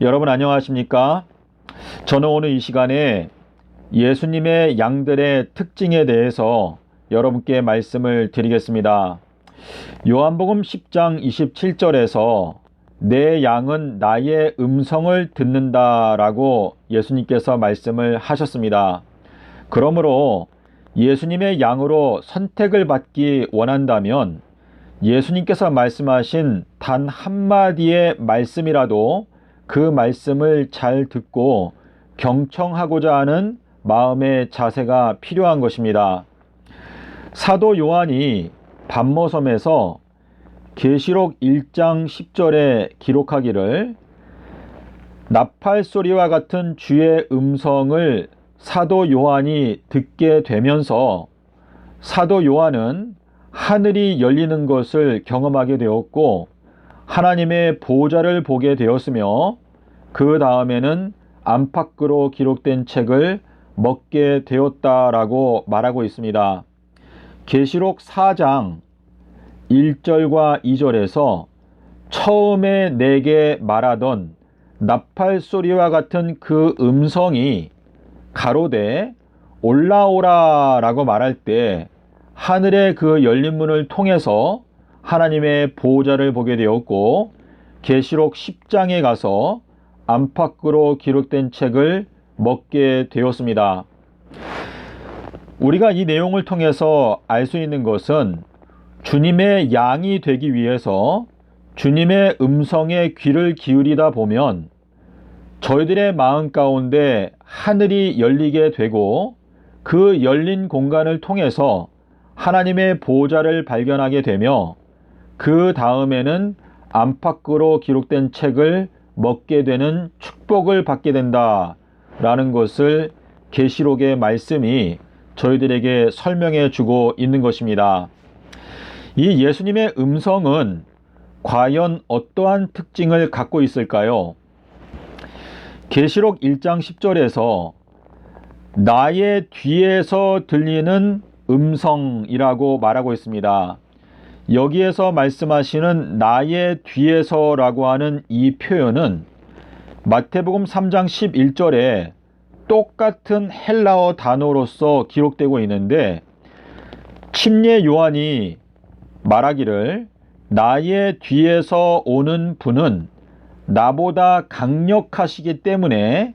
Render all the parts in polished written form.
여러분 안녕하십니까? 저는 오늘 이 시간에 예수님의 양들의 특징에 대해서 여러분께 말씀을 드리겠습니다. 요한복음 10장 27절에서 내 양은 나의 음성을 듣는다라고 예수님께서 말씀을 하셨습니다. 그러므로 예수님의 양으로 선택을 받기 원한다면 예수님께서 말씀하신 단 한마디의 말씀이라도 그 말씀을 잘 듣고 경청하고자 하는 마음의 자세가 필요한 것입니다. 사도 요한이 pat모섬에서 계시록 1장 10절에 기록하기를 나팔 소리와 같은 주의 음성을 사도 요한이 듣게 되면서 사도 요한은 하늘이 열리는 것을 경험하게 되었고 하나님의 보좌를 보게 되었으며 그 다음에는 안팎으로 기록된 책을 먹게 되었다라고 말하고 있습니다. 계시록 4장 1절과 2절에서 처음에 내게 말하던 나팔 소리와 같은 그 음성이 가로되 올라오라 라고 말할 때 하늘의 그 열린 문을 통해서 하나님의 보좌를 보게 되었고 계시록 10장에 가서 안팎으로 기록된 책을 먹게 되었습니다. 우리가 이 내용을 통해서 알 수 있는 것은 주님의 양이 되기 위해서 주님의 음성에 귀를 기울이다 보면 저희들의 마음 가운데 하늘이 열리게 되고 그 열린 공간을 통해서 하나님의 보좌를 발견하게 되며 그 다음에는 안팎으로 기록된 책을 먹게 되는 축복을 받게 된다라는 것을 계시록의 말씀이 저희들에게 설명해 주고 있는 것입니다. 이 예수님의 음성은 과연 어떠한 특징을 갖고 있을까요? 계시록 1장 10절에서 나의 뒤에서 들리는 음성이라고 말하고 있습니다. 여기에서 말씀하시는 나의 뒤에서라고 하는 이 표현은 마태복음 3장 11절에 똑같은 헬라어 단어로서 기록되고 있는데 침례 요한이 말하기를 나의 뒤에서 오는 분은 나보다 강력하시기 때문에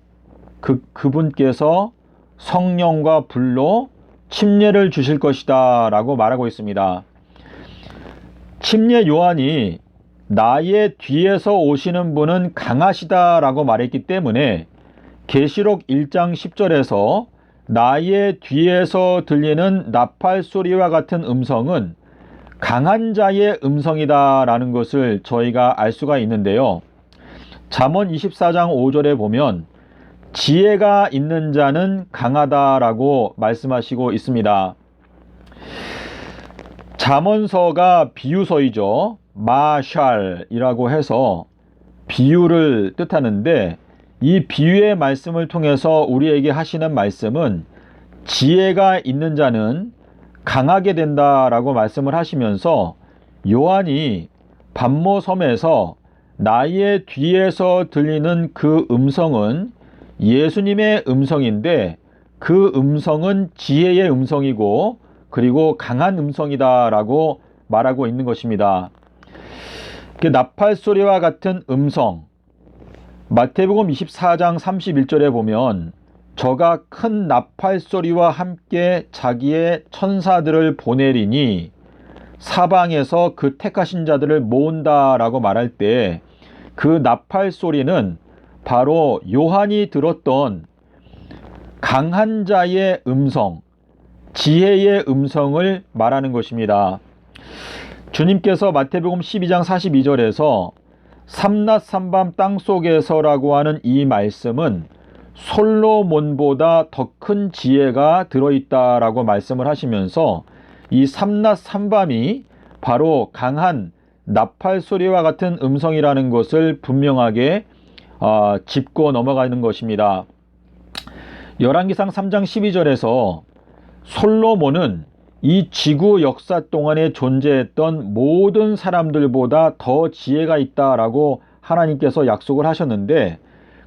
그분께서 성령과 불로 침례를 주실 것이다 라고 말하고 있습니다. 침례 요한이 나의 뒤에서 오시는 분은 강하시다 라고 말했기 때문에 계시록 1장 10절에서 나의 뒤에서 들리는 나팔 소리와 같은 음성은 강한 자의 음성이다 라는 것을 저희가 알 수가 있는데요. 잠언 24장 5절에 보면 지혜가 있는 자는 강하다라고 말씀하시고 있습니다. 잠언서가 비유서이죠. 마샬이라고 해서 비유를 뜻하는데 이 비유의 말씀을 통해서 우리에게 하시는 말씀은 지혜가 있는 자는 강하게 된다라고 말씀을 하시면서 요한이 pat모섬에서 나의 뒤에서 들리는 그 음성은 예수님의 음성인데 그 음성은 지혜의 음성이고 그리고 강한 음성이다 라고 말하고 있는 것입니다. 그 나팔 소리와 같은 음성, 마태복음 24장 31절에 보면 저가 큰 나팔 소리와 함께 자기의 천사들을 보내리니 사방에서 그 택하신 자들을 모은다 라고 말할 때 그 나팔 소리는 바로 요한이 들었던 강한 자의 음성, 지혜의 음성을 말하는 것입니다. 주님께서 마태복음 12장 42절에서 삼낮 삼밤 땅속에서라고 하는 이 말씀은 솔로몬보다 더 큰 지혜가 들어있다라고 말씀을 하시면서 이 삼낮 삼밤이 바로 강한 나팔 소리와 같은 음성이라는 것을 분명하게 짚고 넘어가는 것입니다. 열왕기상 3장 12절에서 솔로몬은 이 지구 역사 동안에 존재했던 모든 사람들보다 더 지혜가 있다라고 하나님께서 약속을 하셨는데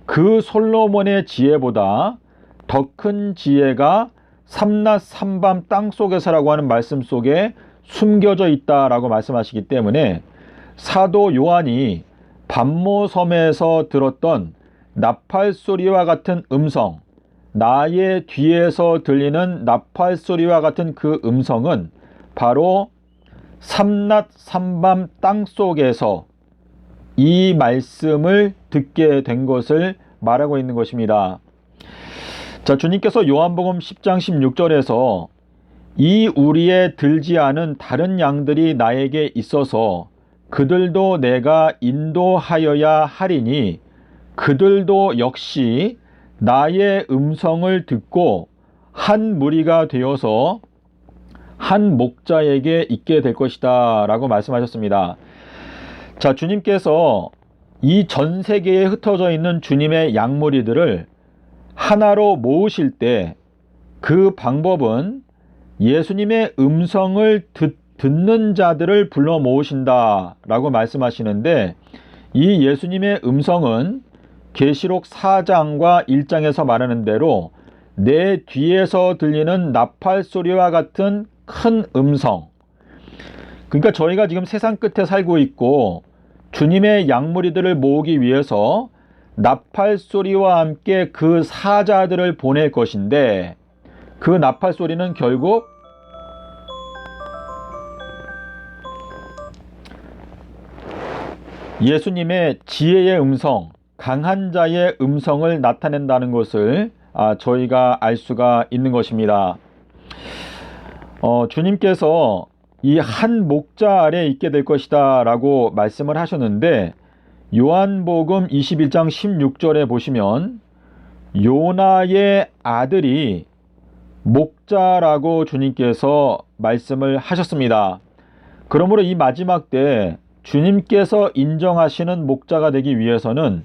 그 솔로몬의 지혜보다 더 큰 지혜가 삼낮 삼밤 땅속에서라고 하는 말씀 속에 숨겨져 있다라고 말씀하시기 때문에 사도 요한이 반모섬에서 들었던 나팔 소리와 같은 음성, 나의 뒤에서 들리는 나팔 소리와 같은 그 음성은 바로 삼낮 삼밤 땅속에서 이 말씀을 듣게 된 것을 말하고 있는 것입니다. 자, 주님께서 요한복음 10장 16절에서 이 우리에 들지 않은 다른 양들이 나에게 있어서 그들도 내가 인도하여야 하리니 그들도 역시 나의 음성을 듣고 한 무리가 되어서 한 목자에게 있게 될 것이다 라고 말씀하셨습니다. 자, 주님께서 이 전 세계에 흩어져 있는 주님의 양무리들을 하나로 모으실 때 그 방법은 예수님의 음성을 듣는 자들을 불러 모으신다 라고 말씀하시는데, 이 예수님의 음성은 계시록 4장과 1장에서 말하는 대로 내 뒤에서 들리는 나팔 소리와 같은 큰 음성, 그러니까 저희가 지금 세상 끝에 살고 있고 주님의 양무리들을 모으기 위해서 나팔 소리와 함께 그 사자들을 보낼 것인데, 그 나팔 소리는 결국 예수님의 지혜의 음성, 강한 자의 음성을 나타낸다는 것을 저희가 알 수가 있는 것입니다. 주님께서 이 한 목자 아래 있게 될 것이다 라고 말씀을 하셨는데, 요한복음 21장 16절에 보시면 요나의 아들이 목자라고 주님께서 말씀을 하셨습니다. 그러므로 이 마지막 때 주님께서 인정하시는 목자가 되기 위해서는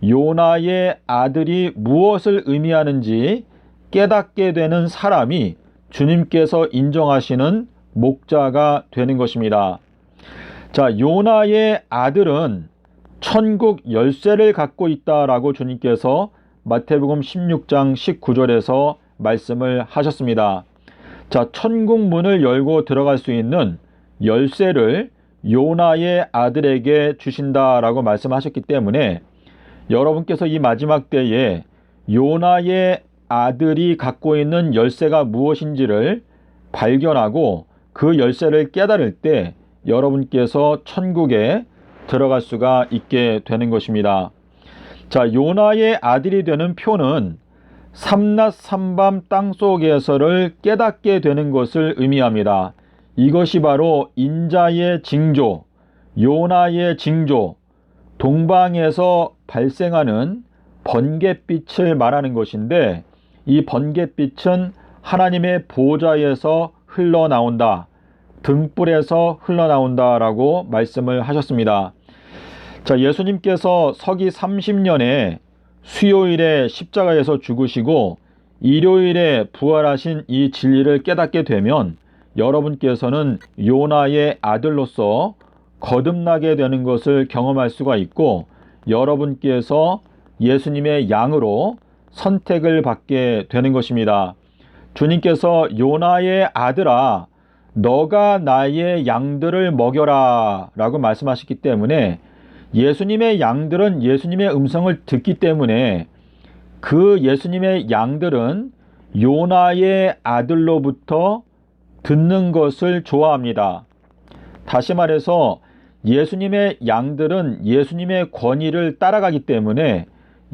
요나의 아들이 무엇을 의미하는지 깨닫게 되는 사람이 주님께서 인정하시는 목자가 되는 것입니다. 자, 요나의 아들은 천국 열쇠를 갖고 있다라고 주님께서 마태복음 16장 19절에서 말씀을 하셨습니다. 자, 천국 문을 열고 들어갈 수 있는 열쇠를 요나의 아들에게 주신다라고 말씀하셨기 때문에 여러분께서 이 마지막 때에 요나의 아들이 갖고 있는 열쇠가 무엇인지를 발견하고 그 열쇠를 깨달을 때 여러분께서 천국에 들어갈 수가 있게 되는 것입니다. 자, 요나의 아들이 되는 표는 삼낮 삼밤 땅속에서를 깨닫게 되는 것을 의미합니다. 이것이 바로 인자의 징조, 요나의 징조, 동방에서 발생하는 번갯빛을 말하는 것인데, 이 번갯빛은 하나님의 보좌에서 흘러나온다, 등불에서 흘러나온다 라고 말씀을 하셨습니다. 자, 예수님께서 서기 30년에 수요일에 십자가에서 죽으시고 일요일에 부활하신 이 진리를 깨닫게 되면 여러분께서는 요나의 아들로서 거듭나게 되는 것을 경험할 수가 있고, 여러분께서 예수님의 양으로 선택을 받게 되는 것입니다. 주님께서 요나의 아들아, 너가 나의 양들을 먹여라 라고 말씀하셨기 때문에 예수님의 양들은 예수님의 음성을 듣기 때문에 그 예수님의 양들은 요나의 아들로부터 듣는 것을 좋아합니다. 다시 말해서 예수님의 양들은 예수님의 권위를 따라가기 때문에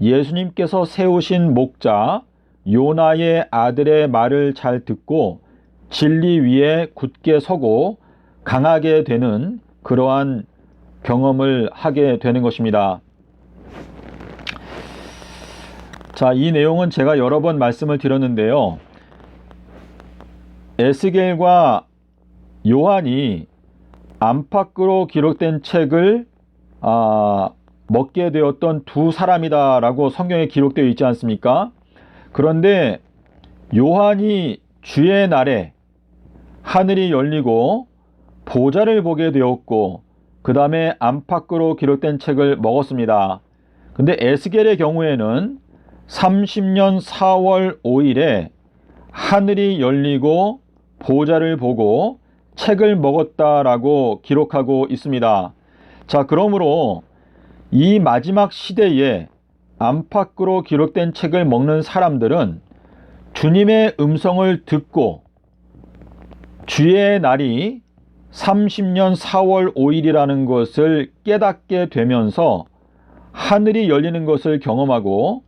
예수님께서 세우신 목자 요나의 아들의 말을 잘 듣고 진리 위에 굳게 서고 강하게 되는 그러한 경험을 하게 되는 것입니다. 자, 이 내용은 제가 여러 번 말씀을 드렸는데요. 에스겔과 요한이 안팎으로 기록된 책을 먹게 되었던 두 사람이다 라고 성경에 기록되어 있지 않습니까? 그런데 요한이 주의 날에 하늘이 열리고 보좌를 보게 되었고 그 다음에 안팎으로 기록된 책을 먹었습니다. 근데 에스겔의 경우에는 30년 4월 5일에 하늘이 열리고 보좌를 보고 책을 먹었다라고 기록하고 있습니다. 자, 그러므로 이 마지막 시대에 안팎으로 기록된 책을 먹는 사람들은 주님의 음성을 듣고 주의 날이 30년 4월 5일이라는 것을 깨닫게 되면서 하늘이 열리는 것을 경험하고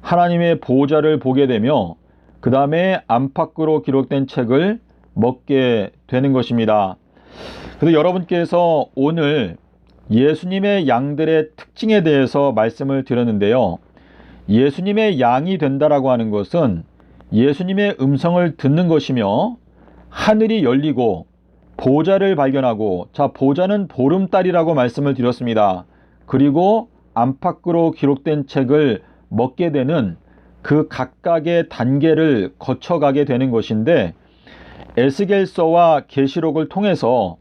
하나님의 보좌를 보게 되며 그 다음에 안팎으로 기록된 책을 먹게 되는 것입니다. 그래서 여러분께서 오늘 예수님의 양들의 특징에 대해서 말씀을 드렸는데요. 예수님의 양이 된다라고 하는 것은 예수님의 음성을 듣는 것이며 하늘이 열리고 보좌를 발견하고, 자, 보좌는 보름달이라고 말씀을 드렸습니다. 그리고 안팎으로 기록된 책을 먹게 되는 그 각각의 단계를 거쳐가게 되는 것인데, 에스겔서와 계시록을 통해서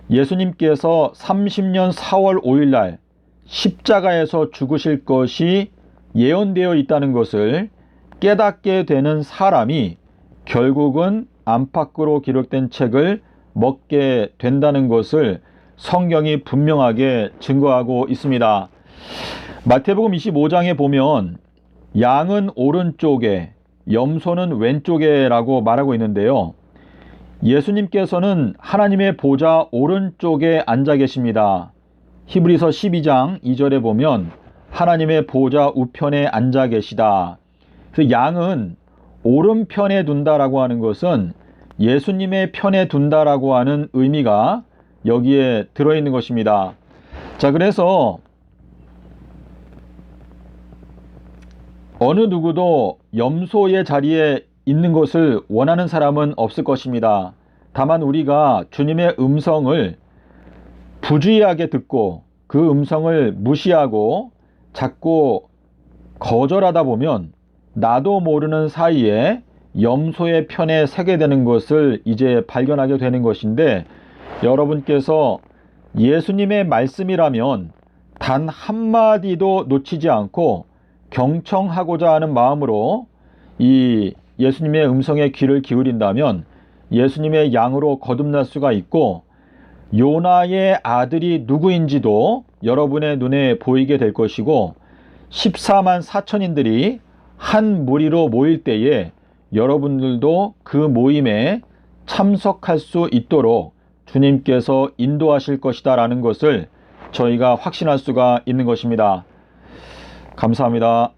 예수님께서 30년 4월 5일 날 십자가에서 죽으실 것이 예언되어 있다는 것을 깨닫게 되는 사람이 결국은 안팎으로 기록된 책을 먹게 된다는 것을 성경이 분명하게 증거하고 있습니다. 마태복음 25장에 보면 양은 오른쪽에 염소는 왼쪽에 라고 말하고 있는데요. 예수님께서는 하나님의 보좌 오른쪽에 앉아 계십니다. 히브리서 12장 2절에 보면 하나님의 보좌 우편에 앉아 계시다. 그래서 양은 오른편에 둔다라고 하는 것은 예수님의 편에 둔다라고 하는 의미가 여기에 들어있는 것입니다. 자, 그래서 어느 누구도 염소의 자리에 있는 것을 원하는 사람은 없을 것입니다. 다만 우리가 주님의 음성을 부주의하게 듣고 그 음성을 무시하고 자꾸 거절하다 보면 나도 모르는 사이에 염소의 편에 서게 되는 것을 이제 발견하게 되는 것인데, 여러분께서 예수님의 말씀이라면 단 한마디도 놓치지 않고 경청하고자 하는 마음으로 이 예수님의 음성에 귀를 기울인다면 예수님의 양으로 거듭날 수가 있고, 요나의 아들이 누구인지도 여러분의 눈에 보이게 될 것이고, 14만 4천인들이 한 무리로 모일 때에 여러분들도 그 모임에 참석할 수 있도록 주님께서 인도하실 것이다 라는 것을 저희가 확신할 수가 있는 것입니다. 감사합니다.